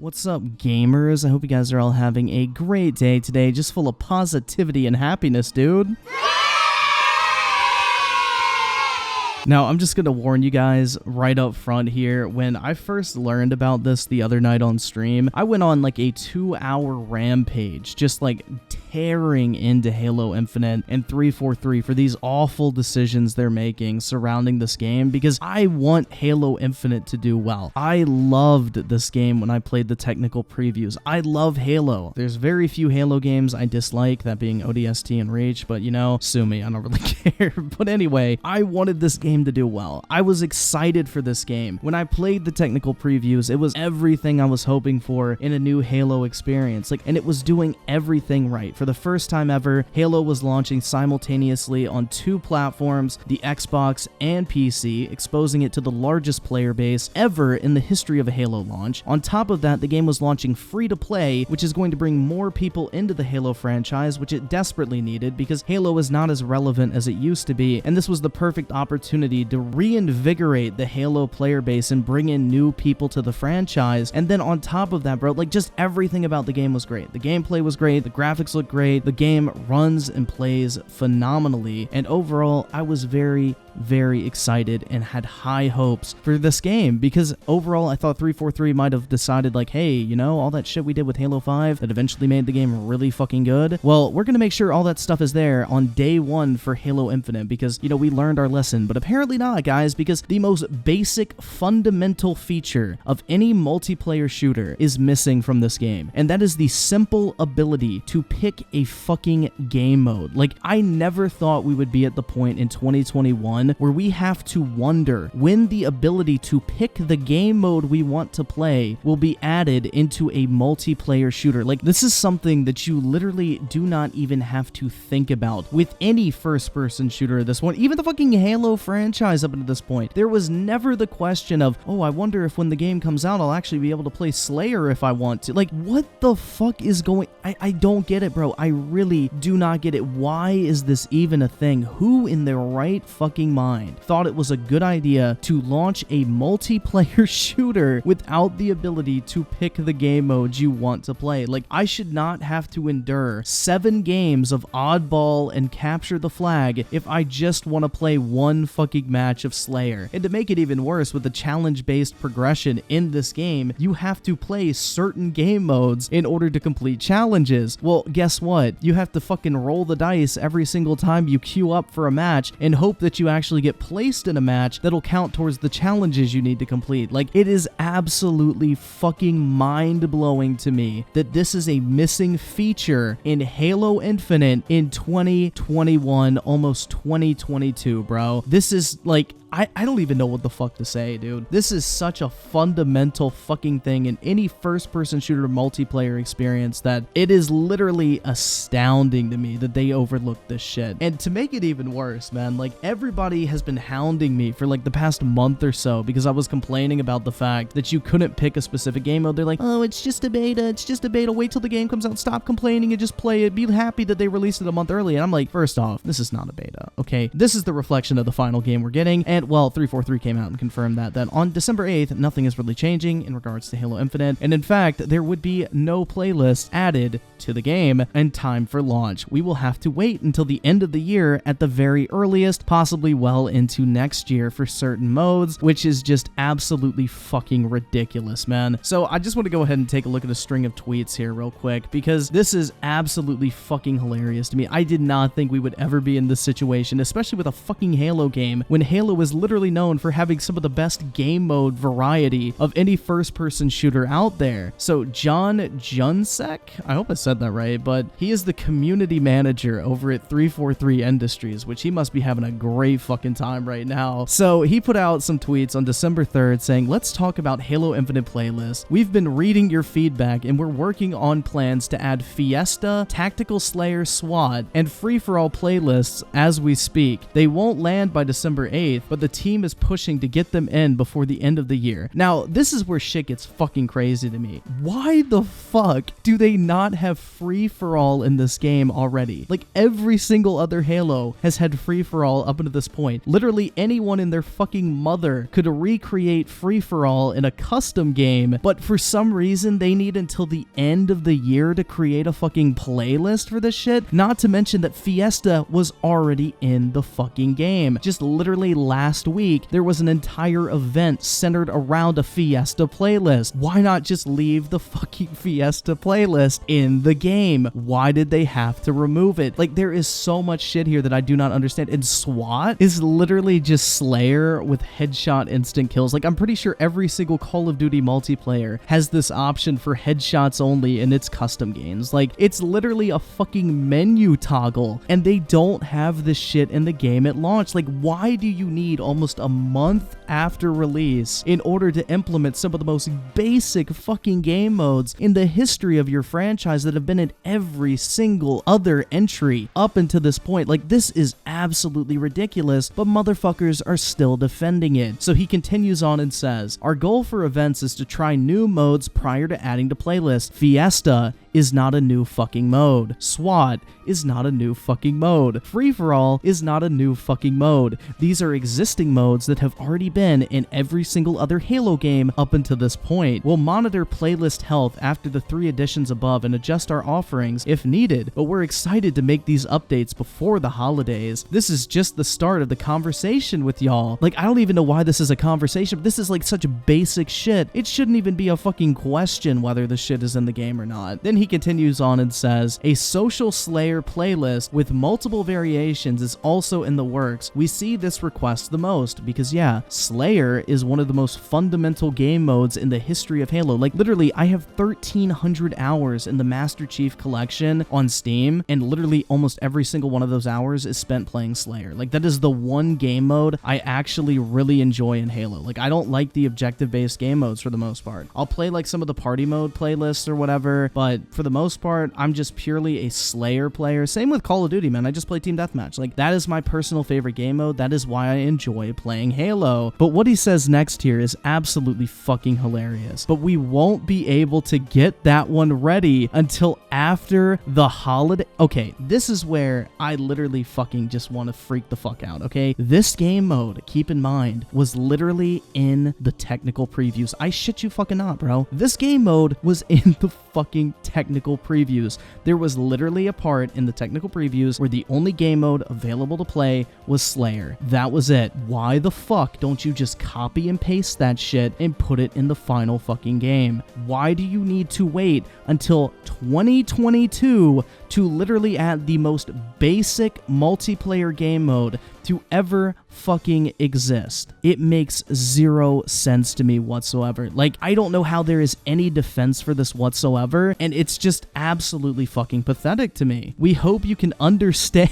What's up, gamers? I hope you guys are all having a great day today, just full of positivity and happiness, dude. Now, I'm just gonna warn you guys right up front here, when I first learned about this the other night on stream, I went on like a 2-hour rampage, just like tearing into Halo Infinite and 343 for these awful decisions they're making surrounding this game, because I want Halo Infinite to do well. I loved this game when I played the technical previews. I love Halo. There's very few Halo games I dislike, that being ODST and Reach, but you know, sue me, I don't really care. But anyway, I wanted this game to do well. I was excited for this game. When I played the technical previews, it was everything I was hoping for in a new Halo experience. And it was doing everything right. For the first time ever, Halo was launching simultaneously on 2 platforms, the Xbox and PC, exposing it to the largest player base ever in the history of a Halo launch. On top of that, the game was launching free to play, which is going to bring more people into the Halo franchise, which it desperately needed because Halo is not as relevant as it used to be, and this was the perfect opportunity to reinvigorate the Halo player base and bring in new people to the franchise. And then on top of that, bro, like just everything about the game was great. The gameplay was great, the graphics looked great, the game runs and plays phenomenally, and overall, I was very excited and had high hopes for this game, because overall I thought 343 might have decided like, hey, you know, all that shit we did with Halo 5 that eventually made the game really fucking good, well, we're gonna make sure all that stuff is there on day 1 for Halo Infinite, because, you know, we learned our lesson. But apparently not, guys, because the most basic fundamental feature of any multiplayer shooter is missing from this game, and that is the simple ability to pick a fucking game mode. Like, I never thought we would be at the point in 2021 where we have to wonder when the ability to pick the game mode we want to play will be added into a multiplayer shooter. Like, this is something that you literally do not even have to think about with any first-person shooter at this point. Even the fucking Halo franchise up until this point, there was never the question of, oh, I wonder if when the game comes out I'll actually be able to play Slayer if I want to. Like, what the fuck is going... I don't get it, bro. I really do not get it. Why is this even a thing? Who in their right fucking mind thought it was a good idea to launch a multiplayer shooter without the ability to pick the game modes you want to play? Like, I should not have to endure 7 games of Oddball and Capture the Flag if I just want to play one fucking match of Slayer. And to make it even worse, with the challenge-based progression in this game, you have to play certain game modes in order to complete challenges. Well, guess what? You have to fucking roll the dice every single time you queue up for a match and hope that you actually get placed in a match that'll count towards the challenges you need to complete. Like, it is absolutely fucking mind-blowing to me that this is a missing feature in Halo Infinite in 2021, almost 2022, bro. This is like, I don't even know what the fuck to say, dude. This is such a fundamental fucking thing in any first-person shooter multiplayer experience that it is literally astounding to me that they overlooked this shit. And to make it even worse, man, like, everybody has been hounding me for like the past month or so because I was complaining about the fact that you couldn't pick a specific game mode. They're like, oh, it's just a beta, it's just a beta, wait till the game comes out, stop complaining and just play it, be happy that they released it a month early. And I'm like, first off, this is not a beta, okay? This is the reflection of the final game we're getting, and well, 343 came out and confirmed that on December 8th, nothing is really changing in regards to Halo Infinite, and in fact, there would be no playlist added to the game in time for launch. We will have to wait until the end of the year at the very earliest, possibly well into next year for certain modes, which is just absolutely fucking ridiculous, man. So I just want to go ahead and take a look at a string of tweets here real quick, because this is absolutely fucking hilarious to me. I did not think we would ever be in this situation, especially with a fucking Halo game, when Halo is literally known for having some of the best game mode variety of any first-person shooter out there. So John Junsek, I hope I said that right, but he is the community manager over at 343 Industries, which he must be having a great fucking time right now. So he put out some tweets on December 3rd saying, let's talk about Halo Infinite playlist. We've been reading your feedback and we're working on plans to add Fiesta, Tactical Slayer SWAT, and free-for-all playlists as we speak. They won't land by December 8th, but the team is pushing to get them in before the end of the year. Now, this is where shit gets fucking crazy to me. Why the fuck do they not have free-for-all in this game already? Like, every single other Halo has had free-for-all up until this point. Literally anyone in their fucking mother could recreate free-for-all in a custom game, but for some reason they need until the end of the year to create a fucking playlist for this shit. Not to mention that Fiesta was already in the fucking game. Just literally last week, there was an entire event centered around a Fiesta playlist. Why not just leave the fucking Fiesta playlist in the game? Why did they have to remove it? Like, there is so much shit here that I do not understand. And SWAT is literally just Slayer with headshot instant kills. Like, I'm pretty sure every single Call of Duty multiplayer has this option for headshots only in its custom games. Like, it's literally a fucking menu toggle, and they don't have this shit in the game at launch. Like, why do you need almost a month after release in order to implement some of the most basic fucking game modes in the history of your franchise that have been in every single other entry up until this point? Like, this is absolutely ridiculous, but motherfuckers are still defending it. So he continues on and says, our goal for events is to try new modes prior to adding to playlists. Fiesta is not a new fucking mode. SWAT is not a new fucking mode. Free-for-all is not a new fucking mode. These are existing modes that have already been in every single other Halo game up until this point. We'll monitor playlist health after the 3 additions above and adjust our offerings if needed, but we're excited to make these updates before the holidays. This is just the start of the conversation with y'all. Like, I don't even know why this is a conversation, but this is like such basic shit. It shouldn't even be a fucking question whether the shit is in the game or not. Then he continues on and says, a social Slayer playlist with multiple variations is also in the works. We see this request the most because, yeah, Slayer is one of the most fundamental game modes in the history of Halo. Like, literally, I have 1,300 hours in the Master Chief Collection on Steam, and literally almost every single one of those hours is spent playing Slayer. Like, that is the one game mode I actually really enjoy in Halo. Like, I don't like the objective-based game modes for the most part. I'll play, like, some of the party mode playlists or whatever, but for the most part, I'm just purely a Slayer player. Same with Call of Duty, man. I just play Team Deathmatch. Like, that is my personal favorite game mode. That is why I enjoy playing Halo. But what he says next here is absolutely fucking hilarious. But we won't be able to get that one ready until after the holiday. Okay, this is where I literally fucking just want to freak the fuck out, okay? This game mode, keep in mind, was literally in the technical previews. I shit you fucking not, bro. This game mode was in the fucking technical previews. There was literally a part in the technical previews where the only game mode available to play was Slayer. That was it. Why the fuck don't you just copy and paste that shit and put it in the final fucking game? Why do you need to wait until 2022 to literally add the most basic multiplayer game mode to ever fucking exist? It makes zero sense to me whatsoever. Like, I don't know how there is any defense for this whatsoever, and it's just absolutely fucking pathetic to me. We hope you can understand.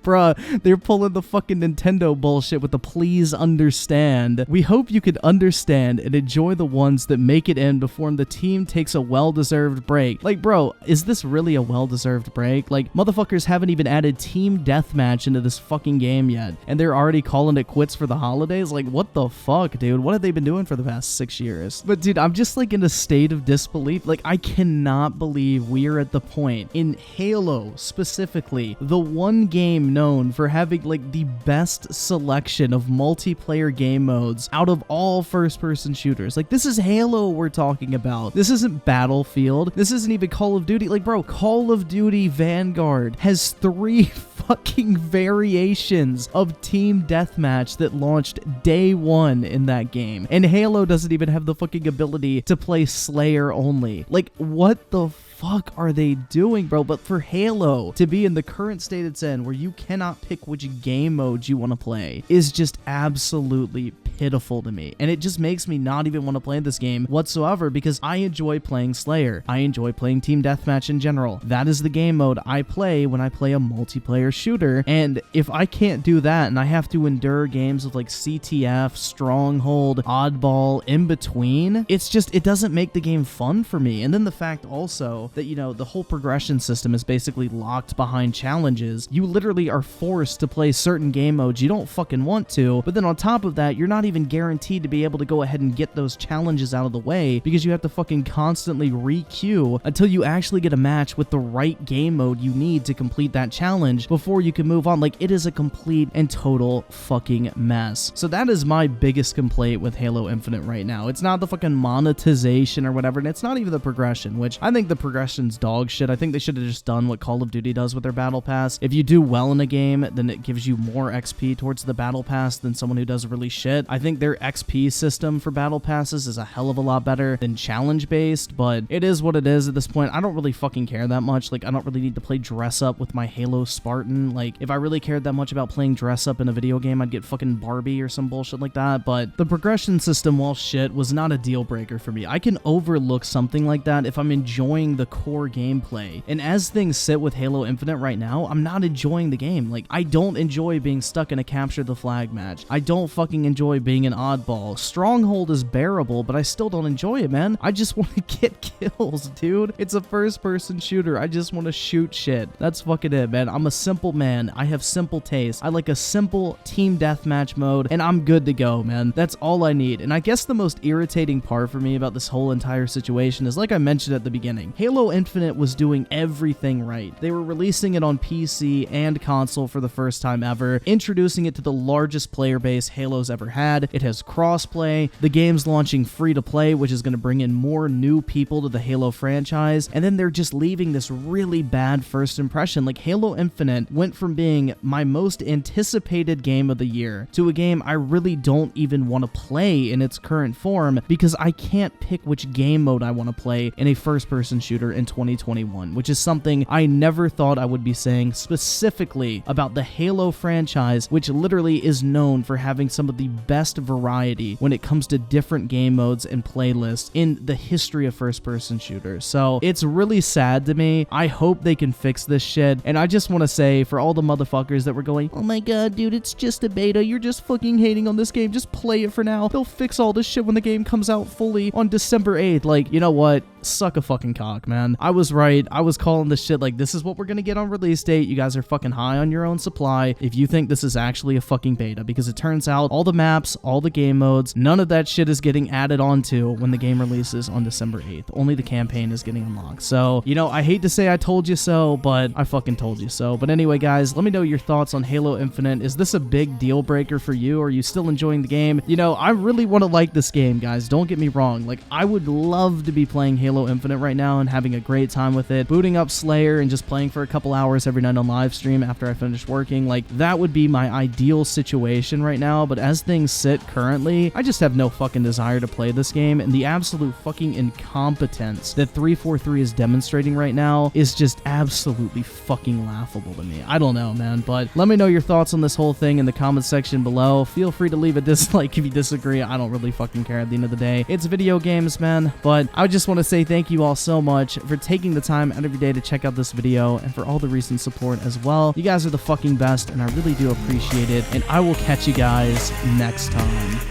Bruh, they're pulling the fucking Nintendo bullshit with the please understand. We hope you can understand and enjoy the ones that make it in before the team takes a well-deserved break. Like, bro, is this really a well-deserved break? Like, motherfuckers haven't even added Team Deathmatch into this fucking game yet, and they're already calling it quits for the holidays? Like, what the fuck, dude? What have they been doing for the past 6 years? But dude, I'm just like in a state of disbelief. Like, I cannot believe we are at the point in Halo specifically, the one game known for having like the best selection of multiplayer game modes out of all first-person shooters. Like, this is Halo we're talking about. This isn't Battlefield. This isn't even Call of Duty. Like, bro, Call of Duty Vanguard has 3 fucking variations of Team Deathmatch that launched day 1 in that game. And Halo doesn't even have the fucking ability to play Slayer only. Like, what the fuck are they doing, bro? But for Halo to be in the current state it's in, where you cannot pick which game mode you want to play, is just absolutely pitiful to me. And it just makes me not even want to play this game whatsoever, because I enjoy playing Slayer. I enjoy playing Team Deathmatch in general. That is the game mode I play when I play a multiplayer shooter. And if I can't do that and I have to endure games with like CTF, Stronghold, Oddball in between, it's just, it doesn't make the game fun for me. And then the fact also that, you know, the whole progression system is basically locked behind challenges. You literally are forced to play certain game modes you don't fucking want to, but then on top of that, you're not even guaranteed to be able to go ahead and get those challenges out of the way because you have to fucking constantly re-queue until you actually get a match with the right game mode you need to complete that challenge before you can move on. Like, it is a complete and total fucking mess. So that is my biggest complaint with Halo Infinite right now. It's not the fucking monetization or whatever, and it's not even the progression, which I think the progression's dog shit. I think they should have just done what Call of Duty does with their battle pass. If you do well in a game, then it gives you more XP towards the battle pass than someone who does really shit. I think their XP system for battle passes is a hell of a lot better than challenge based, but it is what it is at this point. I don't really fucking care that much. Like, I don't really need to play dress up with my Halo Spartan. Like, if I really cared that much about playing dress up in a video game, I'd get fucking Barbie or some bullshit like that. But the progression system, while shit, was not a deal breaker for me. I can overlook something like that if I'm enjoying the core gameplay. And as things sit with Halo Infinite right now, I'm not enjoying the game. Like, I don't enjoy being stuck in a capture the flag match. I don't fucking enjoy being an oddball. Stronghold is bearable, but I still don't enjoy it, man. I just want to get kills, dude. It's a first-person shooter. I just want to shoot shit. That's fucking it, man. I'm a simple man. I have simple tastes. I like a simple team deathmatch mode, and I'm good to go, man. That's all I need. And I guess the most irritating part for me about this whole entire situation is, like I mentioned at the beginning, Halo Infinite was doing everything right. They were releasing it on PC and console for the first time ever, introducing it to the largest player base Halo's ever had. It has crossplay. The game's launching free to play, which is going to bring in more new people to the Halo franchise. And then they're just leaving this really bad first impression. Like, Halo Infinite went from being my most anticipated game of the year to a game I really don't even want to play in its current form because I can't pick which game mode I want to play in a first-person shooter in 2021, which is something I never thought I would be saying specifically about the Halo franchise, which literally is known for having some of the best variety when it comes to different game modes and playlists in the history of first-person shooters. So it's really sad to me. I hope they can fix this shit, and I just want to say, for all the motherfuckers that were going, oh my god, dude, it's just a beta, you're just fucking hating on this game, just play it for now, they'll fix all this shit when the game comes out fully on December 8th. Like, you know what? Suck a fucking cock, man. I was right. I was calling this shit like, this is what we're gonna get on release date. You guys are fucking high on your own supply if you think this is actually a fucking beta, because it turns out all the maps, all the game modes, none of that shit is getting added onto when the game releases on December 8th. Only the campaign is getting unlocked. So, you know, I hate to say I told you so, but I fucking told you so. But anyway, guys, let me know your thoughts on Halo Infinite. Is this a big deal breaker for you? Are you still enjoying the game? You know, I really want to like this game, guys. Don't get me wrong. Like, I would love to be playing Halo Infinite right now and having a great time with it, booting up Slayer and just playing for a couple hours every night on live stream after I finish working. Like, that would be my ideal situation right now, but as things sit currently, I just have no fucking desire to play this game, and the absolute fucking incompetence that 343 is demonstrating right now is just absolutely fucking laughable to me. I don't know, man, but let me know your thoughts on this whole thing in the comment section below. Feel free to leave a dislike if you disagree. I don't really fucking care at the end of the day. It's video games, man, but I just want to say thank you all so much for taking the time out of your day to check out this video and for all the recent support as well. You guys are the fucking best, and I really do appreciate it, and I will catch you guys next time.